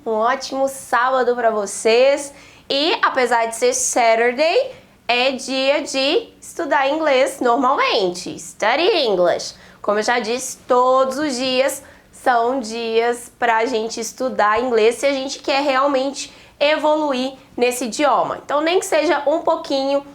Um ótimo sábado para vocês. E apesar de ser Saturday, é dia de estudar inglês normalmente. Study English. Como eu já disse, todos os dias são dias para a gente estudar inglês se a gente quer realmente evoluir nesse idioma. Então, nem que seja um pouquinho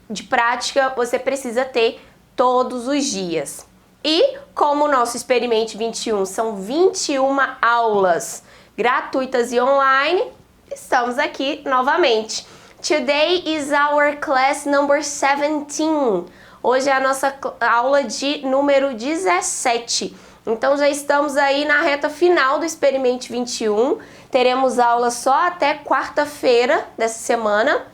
de prática, você precisa ter todos os dias. E como o nosso Experimente 21 são 21 aulas gratuitas e online, estamos aqui novamente. Today is our class number 17. Hoje é a nossa aula de número 17. Então já estamos aí na reta final do Experimente 21. Teremos aula só até quarta-feira dessa semana.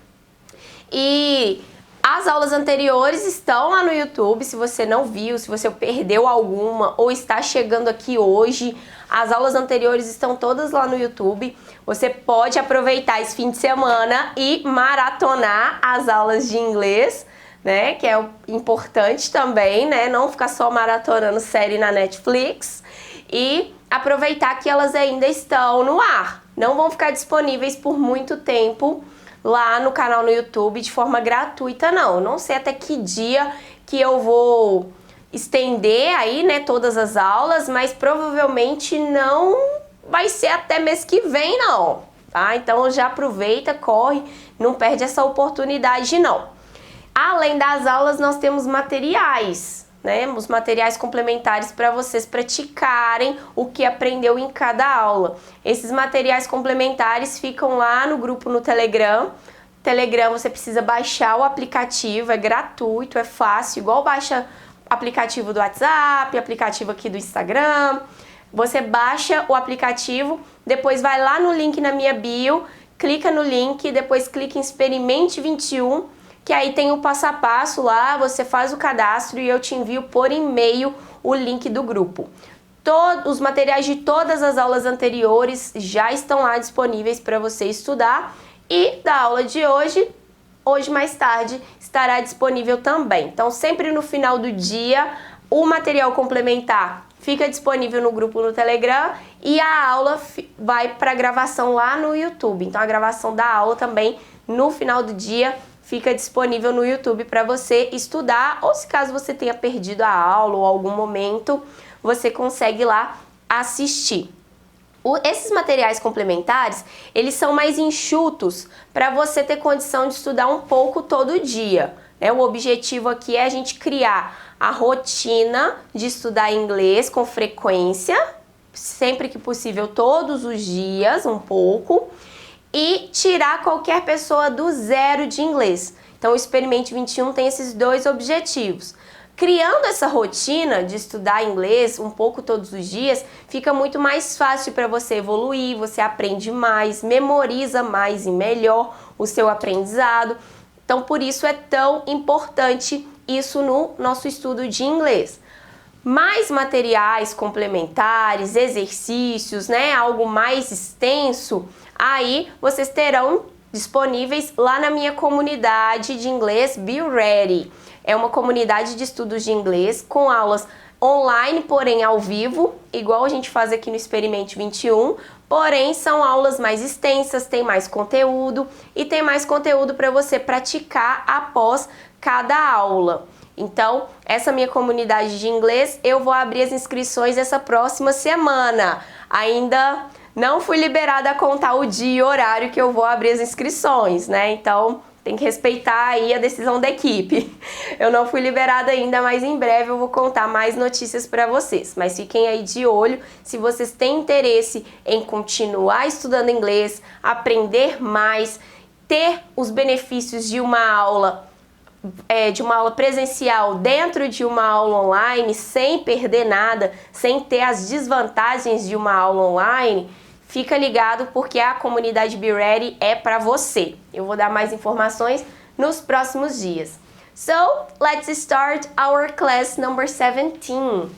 E as aulas anteriores estão lá no YouTube, se você não viu, se você perdeu alguma ou está chegando aqui hoje, as aulas anteriores estão todas lá no YouTube. Você pode aproveitar esse fim de semana e maratonar as aulas de inglês, né? Que é importante também, né? Não ficar só maratonando série na Netflix e aproveitar que elas ainda estão no ar. Não vão ficar disponíveis por muito tempo lá no canal no YouTube de forma gratuita, não. Não sei até que dia que eu vou estender aí, né, todas as aulas, mas provavelmente não vai ser até mês que vem, não, tá? Então já aproveita, corre, não perde essa oportunidade, não. Além das aulas, nós temos materiais, né? Os materiais complementares para vocês praticarem o que aprendeu em cada aula. Esses materiais complementares ficam lá no grupo no Telegram. Telegram você precisa baixar o aplicativo, é gratuito, é fácil, igual baixa aplicativo do WhatsApp, aplicativo aqui do Instagram. Você baixa o aplicativo, depois vai lá no link na minha bio, clica no link, depois clica em Experimente 21, que aí tem o passo a passo lá, você faz o cadastro e eu te envio por e-mail o link do grupo. Todos os materiais de todas as aulas anteriores já estão lá disponíveis para você estudar e da aula de hoje mais tarde, estará disponível também. Então, sempre no final do dia, o material complementar fica disponível no grupo no Telegram e a aula vai para gravação lá no YouTube. Então, a gravação da aula também, no final do dia, fica disponível no YouTube para você estudar, ou se caso você tenha perdido a aula ou algum momento, você consegue lá assistir. Esses materiais complementares, eles são mais enxutos para você ter condição de estudar um pouco todo dia, né? O objetivo aqui é a gente criar a rotina de estudar inglês com frequência, sempre que possível, todos os dias, um pouco, e tirar qualquer pessoa do zero de inglês. Então, o Experimente 21 tem esses dois objetivos. Criando essa rotina de estudar inglês um pouco todos os dias, fica muito mais fácil para você evoluir, você aprende mais, memoriza mais e melhor o seu aprendizado. Então, por isso é tão importante isso no nosso estudo de inglês. Mais materiais complementares, exercícios, né, algo mais extenso, aí vocês terão disponíveis lá na minha comunidade de inglês Be Ready. É uma comunidade de estudos de inglês com aulas online, porém ao vivo, igual a gente faz aqui no Experimente 21, porém são aulas mais extensas, tem mais conteúdo e tem mais conteúdo para você praticar após cada aula. Então, essa minha comunidade de inglês, eu vou abrir as inscrições essa próxima semana. Ainda não fui liberada a contar o dia e horário que eu vou abrir as inscrições, né? Então, tem que respeitar aí a decisão da equipe. Eu não fui liberada ainda, mas em breve eu vou contar mais notícias para vocês. Mas fiquem aí de olho, se vocês têm interesse em continuar estudando inglês, aprender mais, ter os benefícios de uma aula presencial dentro de uma aula online, sem perder nada, sem ter as desvantagens de uma aula online, fica ligado porque a comunidade Be Ready é para você. Eu vou dar mais informações nos próximos dias. So, let's start our class number 17.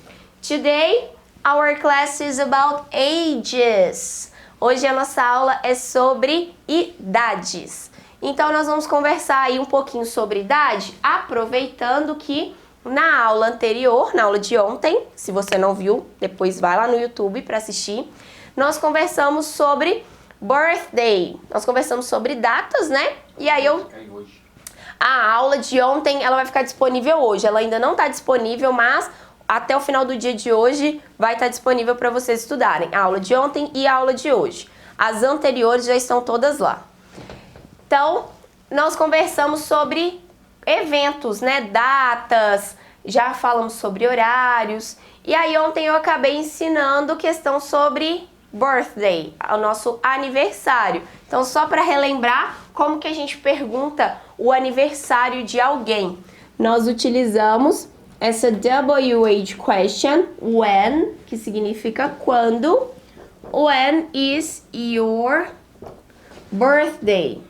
Today, our class is about ages. Hoje a nossa aula é sobre idades. Então, nós vamos conversar aí um pouquinho sobre idade, aproveitando que na aula anterior, na aula de ontem, se você não viu, depois vai lá no YouTube para assistir, nós conversamos sobre birthday. Nós conversamos sobre datas, né? E aí a aula de ontem, ela vai ficar disponível hoje. Ela ainda não está disponível, mas até o final do dia de hoje vai estar disponível para vocês estudarem. A aula de ontem e a aula de hoje. As anteriores já estão todas lá. Então, nós conversamos sobre eventos, né? Datas, já falamos sobre horários. E aí ontem eu acabei ensinando questão sobre birthday, o nosso aniversário. Então, só para relembrar como que a gente pergunta o aniversário de alguém. Nós utilizamos essa WH question, when, que significa quando. When is your birthday?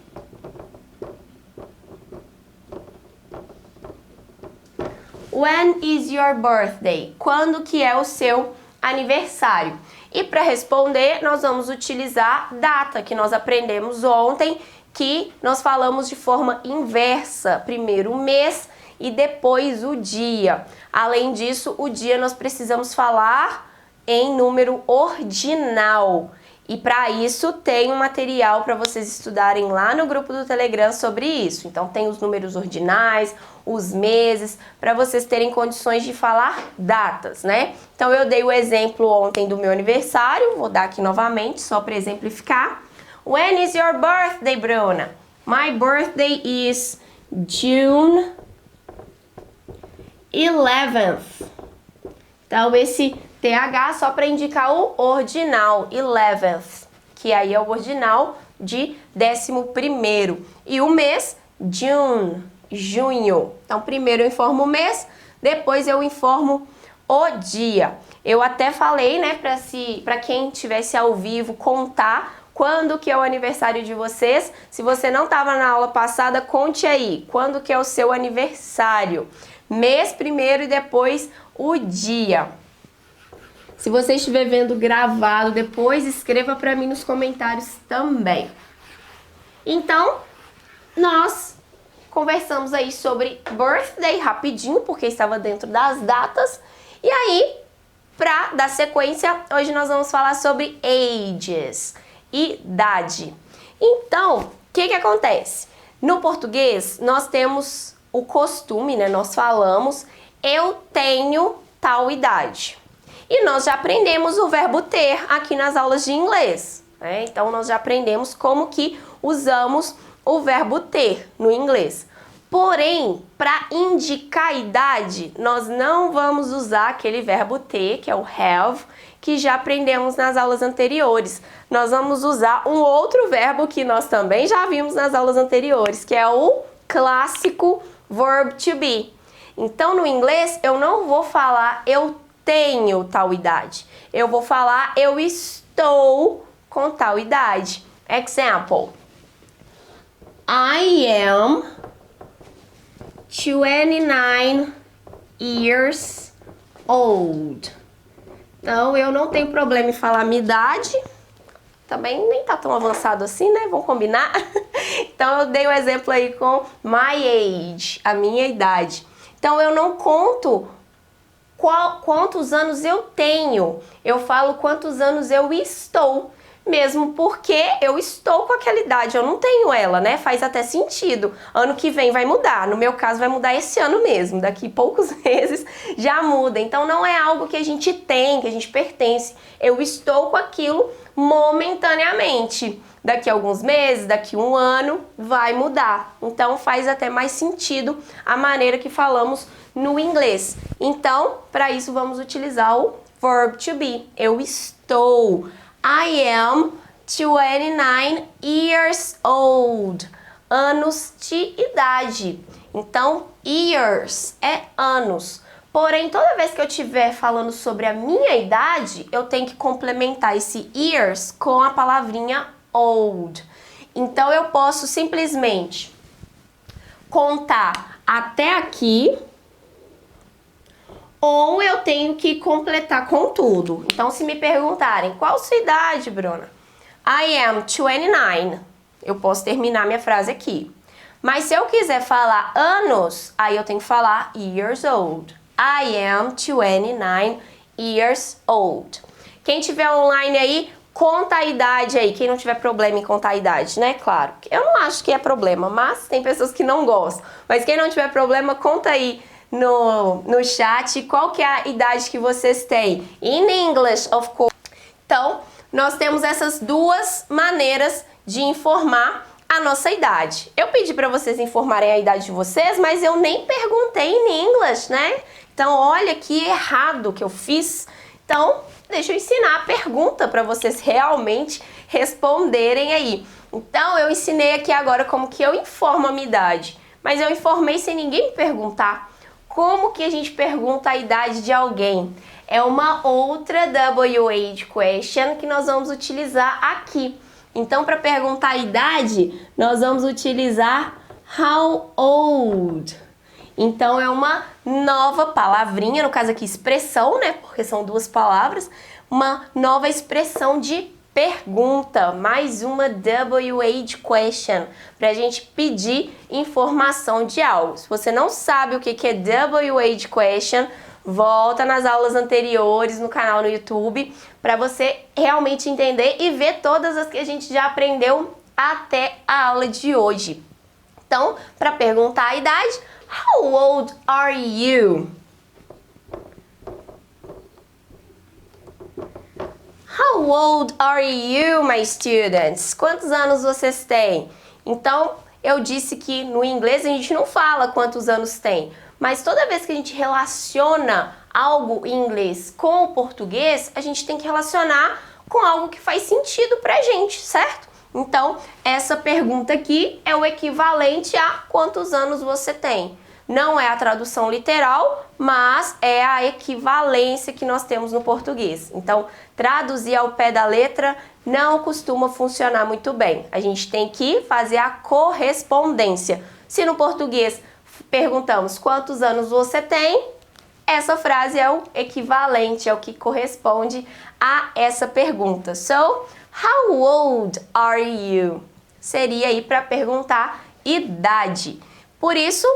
When is your birthday? Quando que é o seu aniversário? E para responder, nós vamos utilizar data, que nós aprendemos ontem, que nós falamos de forma inversa. Primeiro o mês e depois o dia. Além disso, o dia nós precisamos falar em número ordinal. E para isso tem um material para vocês estudarem lá no grupo do Telegram sobre isso. Então tem os números ordinais, os meses, para vocês terem condições de falar datas, né? Então eu dei o exemplo ontem do meu aniversário, vou dar aqui novamente só para exemplificar. When is your birthday, Bruna? My birthday is June 11th. Então esse TH só para indicar o ordinal, 11th, que aí é o ordinal de 11º. E o mês, June, junho. Então primeiro eu informo o mês, depois eu informo o dia. Eu até falei, né, para quem estivesse ao vivo contar quando que é o aniversário de vocês. Se você não estava na aula passada, conte aí, quando que é o seu aniversário. Mês primeiro e depois o dia. Se você estiver vendo gravado depois, escreva para mim nos comentários também. Então, nós conversamos aí sobre birthday rapidinho, porque estava dentro das datas. E aí, para dar sequência, hoje nós vamos falar sobre ages, idade. Então, o que acontece? No português, nós temos o costume, né? Nós falamos, eu tenho tal idade. E nós já aprendemos o verbo ter aqui nas aulas de inglês, né? Então, nós já aprendemos como que usamos o verbo ter no inglês. Porém, para indicar a idade, nós não vamos usar aquele verbo ter, que é o have, que já aprendemos nas aulas anteriores. Nós vamos usar um outro verbo que nós também já vimos nas aulas anteriores, que é o clássico verb to be. Então, no inglês, eu não vou falar eu tenho tal idade. Eu vou falar eu estou com tal idade. Example. I am 29 years old. Então, eu não tenho problema em falar minha idade. Também nem tá tão avançado assim, né? Vamos combinar? Então, eu dei um exemplo aí com my age, a minha idade. Então, eu não conto quantos anos eu tenho. Eu falo quantos anos eu estou. Mesmo porque eu estou com aquela idade, eu não tenho ela, né? Faz até sentido. Ano que vem vai mudar. No meu caso, vai mudar esse ano mesmo. Daqui poucos meses já muda. Então, não é algo que a gente tem, que a gente pertence. Eu estou com aquilo momentaneamente. Daqui a alguns meses, daqui a um ano, vai mudar. Então, faz até mais sentido a maneira que falamos no inglês. Então, para isso, vamos utilizar o verb to be. Eu estou. I am 29 years old. Anos de idade. Então, years é anos. Porém, toda vez que eu estiver falando sobre a minha idade, eu tenho que complementar esse years com a palavrinha old. Então, eu posso simplesmente contar até aqui, ou eu tenho que completar com tudo. Então, se me perguntarem, qual a sua idade, Bruna? I am 29. Eu posso terminar minha frase aqui. Mas se eu quiser falar anos, aí eu tenho que falar years old. I am 29 years old. Quem tiver online aí, Conta a idade aí, quem não tiver problema em contar a idade, né? Claro, eu não acho que é problema, mas tem pessoas que não gostam. Mas quem não tiver problema, conta aí no chat qual que é a idade que vocês têm. In English, of course. Então, nós temos essas duas maneiras de informar a nossa idade. Eu pedi para vocês informarem a idade de vocês, mas eu nem perguntei em inglês, né? Então, olha que errado que eu fiz. Então, deixa eu ensinar a pergunta para vocês realmente responderem aí. Então, eu ensinei aqui agora como que eu informo a minha idade, mas eu informei sem ninguém me perguntar. Como que a gente pergunta a idade de alguém? É uma outra WH question que nós vamos utilizar aqui. Então, para perguntar a idade, nós vamos utilizar how old. Então, é uma nova palavrinha, no caso aqui expressão, né? Porque são duas palavras. Uma nova expressão de pergunta, mais uma WH question, para a gente pedir informação de algo. Se você não sabe o que é WH question, volta nas aulas anteriores no canal no YouTube para você realmente entender e ver todas as que a gente já aprendeu até a aula de hoje. Então, para perguntar a idade, how old are you? How old are you, my students? Quantos anos vocês têm? Então, eu disse que no inglês a gente não fala quantos anos tem, mas toda vez que a gente relaciona algo em inglês com o português, a gente tem que relacionar com algo que faz sentido pra gente, certo? Então, essa pergunta aqui é o equivalente a quantos anos você tem. Não é a tradução literal, mas é a equivalência que nós temos no português. Então, traduzir ao pé da letra não costuma funcionar muito bem. A gente tem que fazer a correspondência. Se no português perguntamos quantos anos você tem, essa frase é o equivalente, é o que corresponde a essa pergunta. So, how old are you? Seria aí para perguntar idade. Por isso,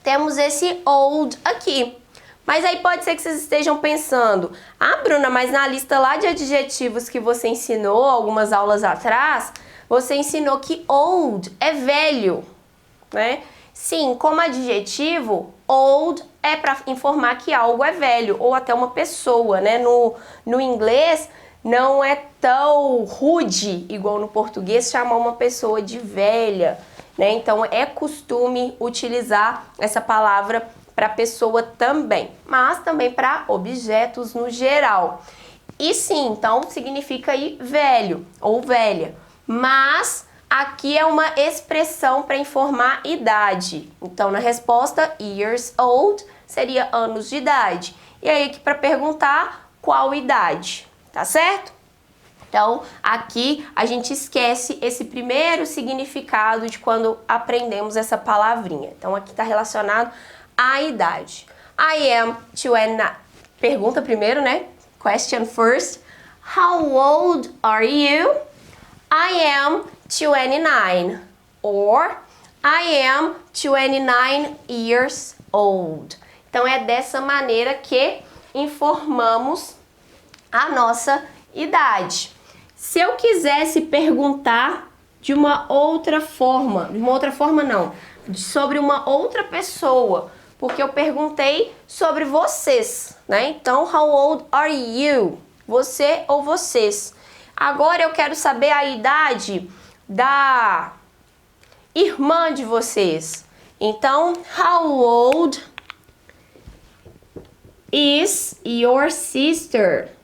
temos esse old aqui. Mas aí pode ser que vocês estejam pensando, ah, Bruna, mas na lista lá de adjetivos que você ensinou algumas aulas atrás, você ensinou que old é velho, né? Sim, como adjetivo, old é para informar que algo é velho, ou até uma pessoa, né? No inglês, não é tão rude, igual no português, chamar uma pessoa de velha, né? Então, é costume utilizar essa palavra para pessoa também, mas também para objetos no geral. E sim, então, significa aí velho ou velha, mas aqui é uma expressão para informar idade. Então, na resposta, years old seria anos de idade. E aí, aqui para perguntar qual idade, tá certo? Então, aqui a gente esquece esse primeiro significado de quando aprendemos essa palavrinha. Então, aqui está relacionado à idade. I am 29. Pergunta primeiro, né? Question first. How old are you? I am 29. Or, I am 29 years old. Então, é dessa maneira que informamos a nossa idade. Se eu quisesse perguntar de uma outra forma não, sobre uma outra pessoa, porque eu perguntei sobre vocês, né? Então, how old are you? Você ou vocês. Agora eu quero saber a idade da irmã de vocês. Então, how old is your sister?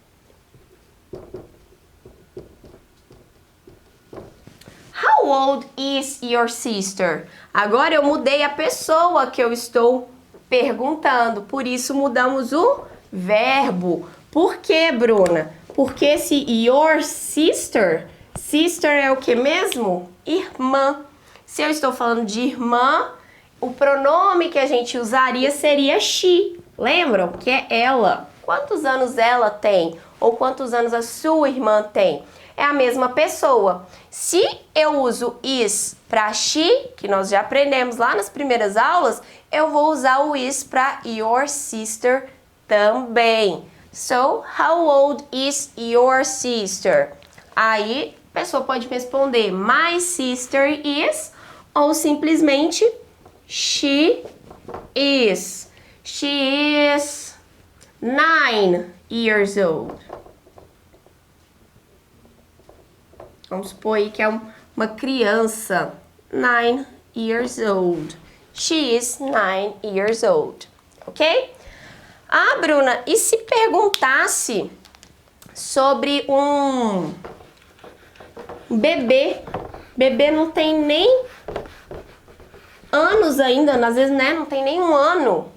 How old is your sister? Agora eu mudei a pessoa que eu estou perguntando, por isso mudamos o verbo. Por quê, Bruna? Porque esse your sister, sister é o que mesmo? Irmã. Se eu estou falando de irmã, o pronome que a gente usaria seria she. Lembram? Que é ela. Quantos anos ela tem? Ou quantos anos a sua irmã tem? É a mesma pessoa. Se eu uso is para she, que nós já aprendemos lá nas primeiras aulas, eu vou usar o is para your sister também. So, how old is your sister? Aí a pessoa pode responder my sister is, ou simplesmente she is. She is 9 years old. Vamos supor aí que é uma criança. 9 years old. She is 9 years old. Ok? Ah, Bruna, e se perguntasse sobre um bebê? Bebê não tem nem anos ainda, às vezes, né? Não tem nem um ano.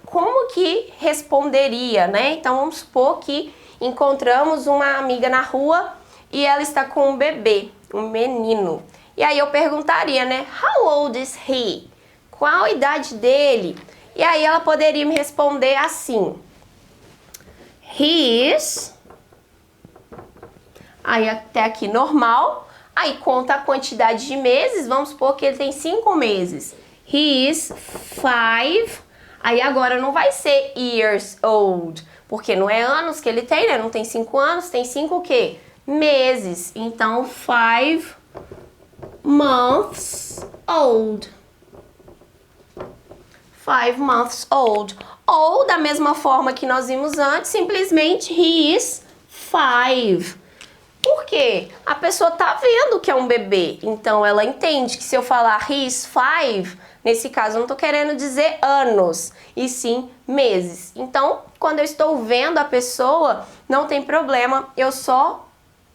Como que responderia, né? Então, vamos supor que encontramos uma amiga na rua e ela está com um bebê, um menino. E aí eu perguntaria, né? How old is he? Qual a idade dele? E aí ela poderia me responder assim. He is... Aí até aqui normal. Aí conta a quantidade de meses. Vamos supor que ele tem 5 meses. He is 5. Aí agora não vai ser years old. Porque não é anos que ele tem, né? Não tem 5 anos. Tem 5 o quê? Meses. Então 5 months old. 5 months old. Ou da mesma forma que nós vimos antes, simplesmente he is 5. Por quê? A pessoa tá vendo que é um bebê, então ela entende que se eu falar he is 5, nesse caso eu não tô querendo dizer anos, e sim meses. Então, quando eu estou vendo a pessoa, não tem problema eu só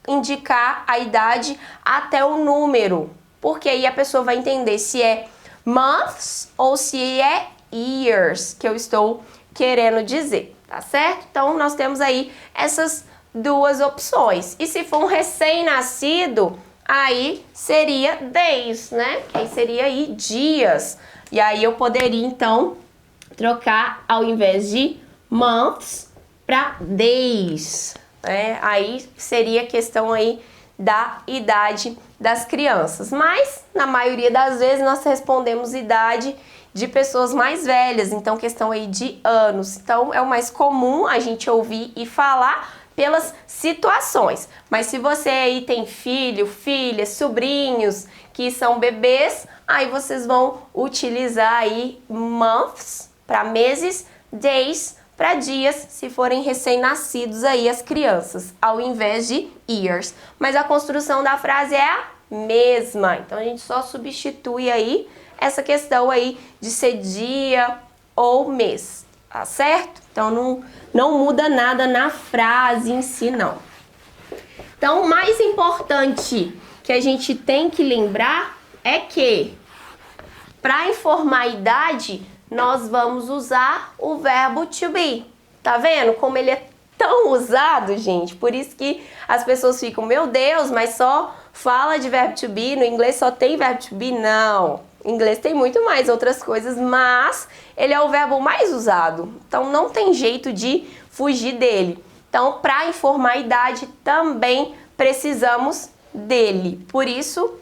indicar a idade até o número, porque aí a pessoa vai entender se é months ou se é years que eu estou querendo dizer, tá certo? Então, nós temos aí essas duas opções. E se for um recém-nascido, aí seria days, né? Que aí seria aí dias. E aí eu poderia, então, trocar ao invés de months para days, né? Aí seria questão aí da idade das crianças. Mas, na maioria das vezes, nós respondemos idade de pessoas mais velhas, então questão aí de anos. Então, é o mais comum a gente ouvir e falar pelas situações. Mas se você aí tem filho, filha, sobrinhos que são bebês, aí vocês vão utilizar aí months para meses, days para dias, se forem recém-nascidos aí as crianças, ao invés de years. Mas a construção da frase é a mesma, então a gente só substitui aí essa questão aí de ser dia ou mês, tá certo? Então não muda nada na frase em si, não. Então, o mais importante que a gente tem que lembrar é que para informar a idade, nós vamos usar o verbo to be. Tá vendo como ele é tão usado, gente? Por isso que as pessoas ficam, meu Deus, mas só fala de verbo to be, no inglês só tem verbo to be? Não. Em inglês tem muito mais outras coisas, mas ele é o verbo mais usado. Então não tem jeito de fugir dele. Então, para informar a idade, também precisamos dele. Por isso,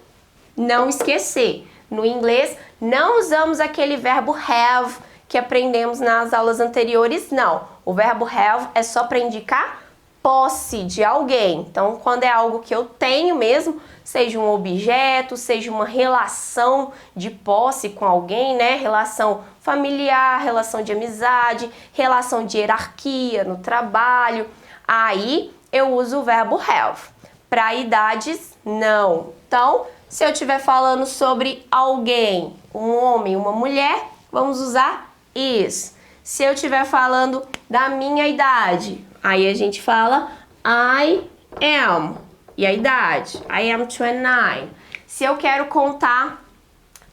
não esquecer. No inglês, não usamos aquele verbo have que aprendemos nas aulas anteriores, não. O verbo have é só para indicar posse de alguém. Então, quando é algo que eu tenho mesmo, seja um objeto, seja uma relação de posse com alguém, né? Relação familiar, relação de amizade, relação de hierarquia no trabalho. Aí eu uso o verbo have. Para idades, não. Então, se eu estiver falando sobre alguém, um homem, uma mulher, vamos usar is. Se eu estiver falando da minha idade, aí a gente fala I am. E a idade? I am 29. Se eu quero contar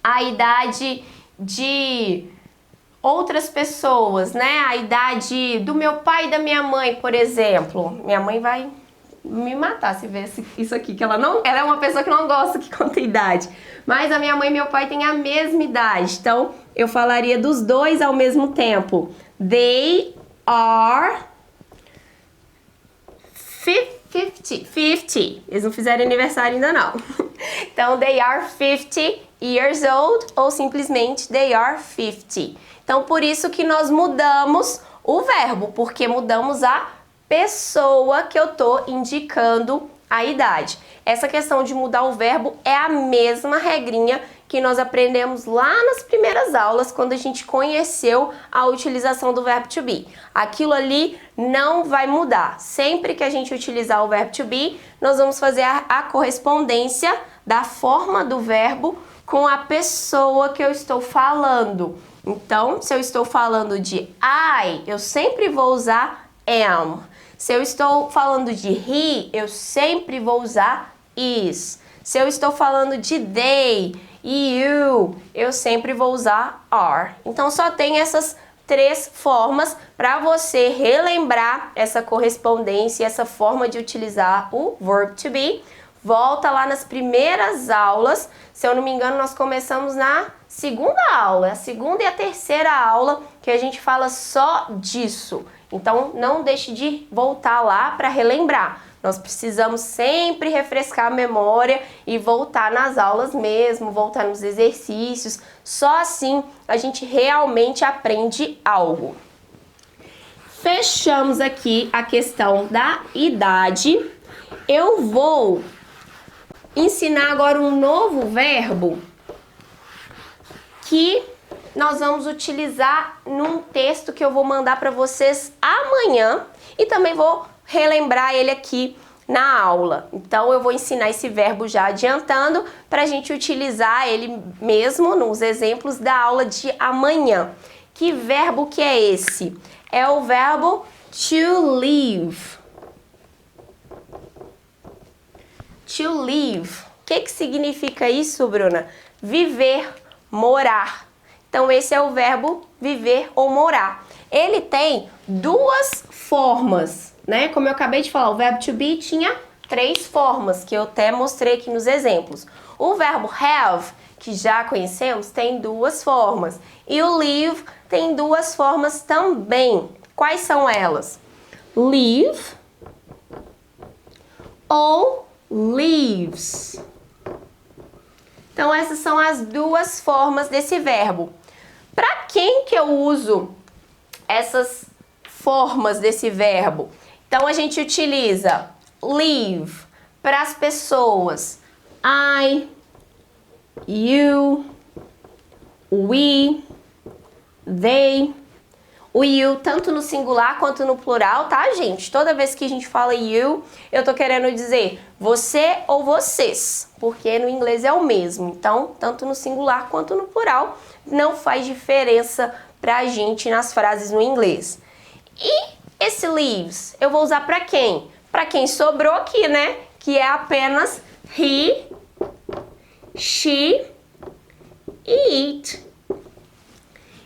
a idade de outras pessoas, né? A idade do meu pai e da minha mãe, por exemplo. Minha mãe vai me matar se ver isso aqui, que ela é uma pessoa que não gosta que conta idade. Mas a minha mãe e meu pai têm a mesma idade. Então, eu falaria dos dois ao mesmo tempo. They are 50. Eles não fizeram aniversário ainda não. Então, they are 50 years old ou simplesmente they are 50. Então, por isso que nós mudamos o verbo, porque mudamos a pessoa que eu tô indicando a idade. Essa questão de mudar o verbo é a mesma regrinha que nós aprendemos lá nas primeiras aulas, quando a gente conheceu a utilização do verbo to be. Aquilo ali não vai mudar. Sempre que a gente utilizar o verbo to be, nós vamos fazer a correspondência da forma do verbo com a pessoa que eu estou falando. Então, se eu estou falando de I, eu sempre vou usar am. Se eu estou falando de he, eu sempre vou usar is. Se eu estou falando de they e you, eu sempre vou usar are. Então, só tem essas três formas para você relembrar essa correspondência, essa forma de utilizar o verb to be. Volta lá nas primeiras aulas. Se eu não me engano, nós começamos na segunda aula, a segunda e a terceira aula, que a gente fala só disso. Então, não deixe de voltar lá para relembrar. Nós precisamos sempre refrescar a memória e voltar nas aulas mesmo, voltar nos exercícios. Só assim a gente realmente aprende algo. Fechamos aqui a questão da idade. Eu vou ensinar agora um novo verbo que nós vamos utilizar num texto que eu vou mandar para vocês amanhã e também vou relembrar ele aqui na aula. Então, eu vou ensinar esse verbo já adiantando para a gente utilizar ele mesmo nos exemplos da aula de amanhã. Que verbo que é esse? É o verbo to live. To live. O que significa isso, Bruna? Viver, morar. Então, esse é o verbo viver ou morar. Ele tem duas formas, né? Como eu acabei de falar, o verbo to be tinha três formas, que eu até mostrei aqui nos exemplos. O verbo have, que já conhecemos, tem duas formas. E o live tem duas formas também. Quais são elas? Live ou lives. Então, essas são as duas formas desse verbo. Para quem que eu uso essas formas desse verbo? Então, a gente utiliza live para as pessoas. I, you, we, they. O you tanto no singular quanto no plural, tá, gente? Toda vez que a gente fala you, eu tô querendo dizer você ou vocês, porque no inglês é o mesmo. Então, tanto no singular quanto no plural, não faz diferença pra gente nas frases no inglês. E esse leaves, eu vou usar pra quem? Pra quem sobrou aqui, né? Que é apenas he, she e it.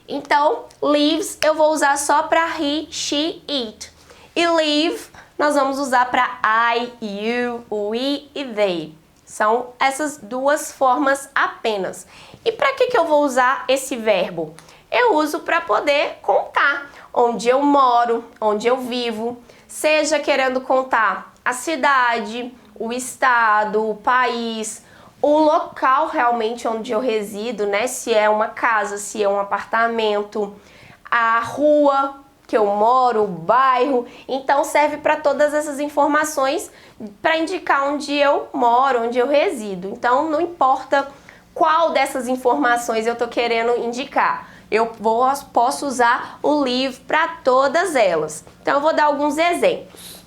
Então, leaves eu vou usar só para he, she, it. E leave nós vamos usar para I, you, we e they. São essas duas formas apenas. E para que eu vou usar esse verbo? Eu uso para poder contar onde eu moro, onde eu vivo, seja querendo contar a cidade, o estado, o país, o local realmente onde eu resido, né? Se é uma casa, se é um apartamento, a rua que eu moro, o bairro. Então serve para todas essas informações para indicar onde eu moro, onde eu resido. Então não importa qual dessas informações eu tô querendo indicar. Posso usar o live para todas elas. Então eu vou dar alguns exemplos.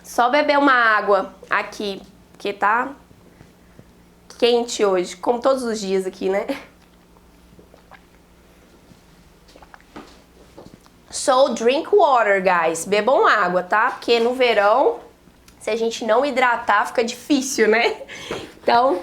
Só beber uma água aqui, porque tá quente hoje, como todos os dias aqui, né? So, drink water, guys. Bebam água, tá? Porque no verão, se a gente não hidratar, fica difícil, né? Então,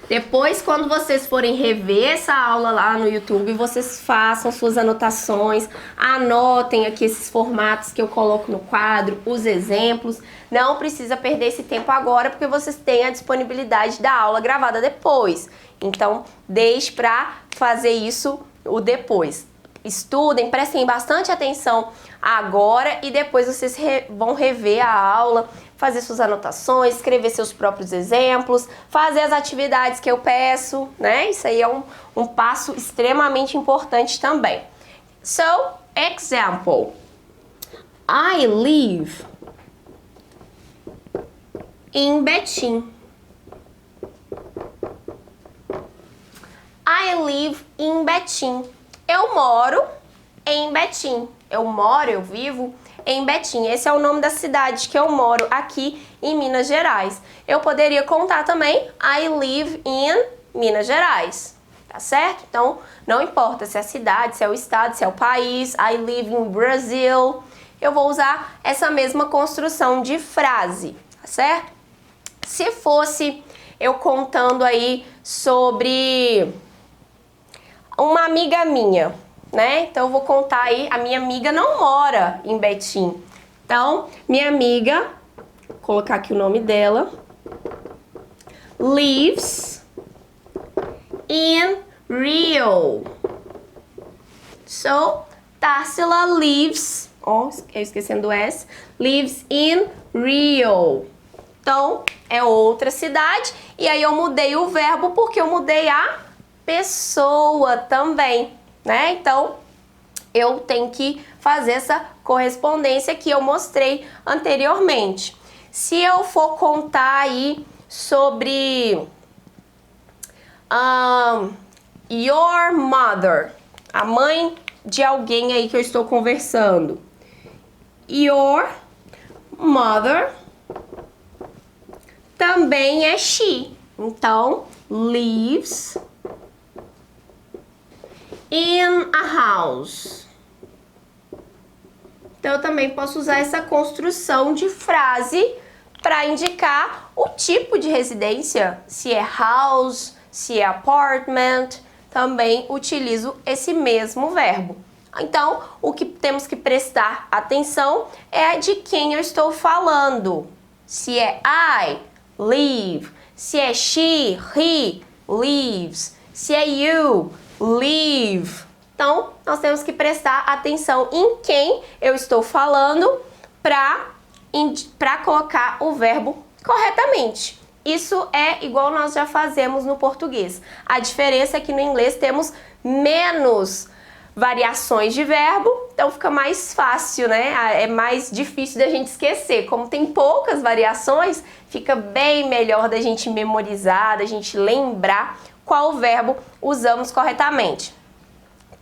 depois, quando vocês forem rever essa aula lá no YouTube, vocês façam suas anotações, anotem aqui esses formatos que eu coloco no quadro, os exemplos. Não precisa perder esse tempo agora, porque vocês têm a disponibilidade da aula gravada depois. Então, deixe para fazer isso o depois. Estudem, prestem bastante atenção agora e depois vocês vão rever a aula, fazer suas anotações, escrever seus próprios exemplos, fazer as atividades que eu peço, né? Isso aí é um passo extremamente importante também. So, example. I live in Betim. I live in Betim. Eu moro em Betim. Eu vivo em Betim. Esse é o nome da cidade que eu moro aqui em Minas Gerais. Eu poderia contar também I live in Minas Gerais, tá certo? Então, não importa se é a cidade, se é o estado, se é o país. I live in Brazil. Eu vou usar essa mesma construção de frase, tá certo? Se fosse eu contando aí sobre uma amiga minha, né? Então, eu vou contar aí, a minha amiga não mora em Betim. Então, minha amiga, vou colocar aqui o nome dela, lives in Rio. So, Tarsila lives, eu esquecendo o S, lives in Rio. Então, é outra cidade, e aí eu mudei o verbo porque eu mudei a pessoa também, né? Então, eu tenho que fazer essa correspondência que eu mostrei anteriormente. Se eu for contar aí sobre your mother, a mãe de alguém aí que eu estou conversando. Your mother também é she. Então, lives in a house. Então, eu também posso usar essa construção de frase para indicar o tipo de residência. Se é house, se é apartment, também utilizo esse mesmo verbo. Então, o que temos que prestar atenção é de quem eu estou falando. Se é I, live. Se é she, he, lives. Se é you, live. Então, nós temos que prestar atenção em quem eu estou falando para colocar o verbo corretamente. Isso é igual nós já fazemos no português. A diferença é que no inglês temos menos variações de verbo, então fica mais fácil, né? É mais difícil da gente esquecer. Como tem poucas variações, fica bem melhor da gente memorizar, da gente lembrar qual verbo usamos corretamente.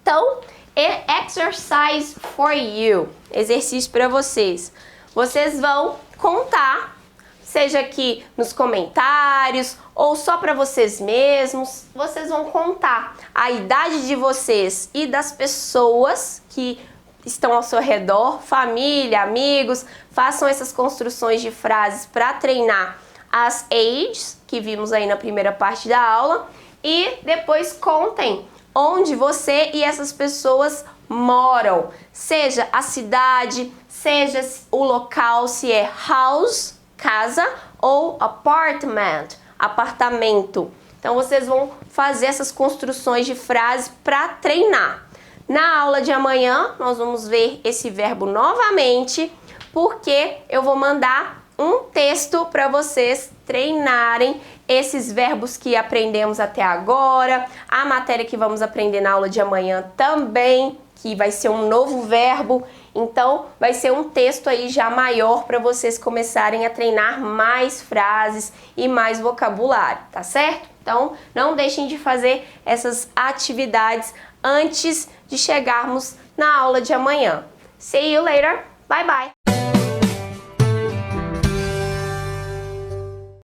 Então, exercise for you, exercício para vocês. Vocês vão contar, seja aqui nos comentários ou só para vocês mesmos, vocês vão contar a idade de vocês e das pessoas que estão ao seu redor, família, amigos. Façam essas construções de frases para treinar as ages, que vimos aí na primeira parte da aula, e depois contem onde você e essas pessoas moram, seja a cidade, seja o local, se é house, casa, ou apartment, apartamento. Então, vocês vão fazer essas construções de frase para treinar. Na aula de amanhã, nós vamos ver esse verbo novamente, porque eu vou mandar um texto para vocês treinarem esses verbos que aprendemos até agora, a matéria que vamos aprender na aula de amanhã também, que vai ser um novo verbo. Então, vai ser um texto aí já maior para vocês começarem a treinar mais frases e mais vocabulário, tá certo? Então, não deixem de fazer essas atividades antes de chegarmos na aula de amanhã. See you later. Bye bye.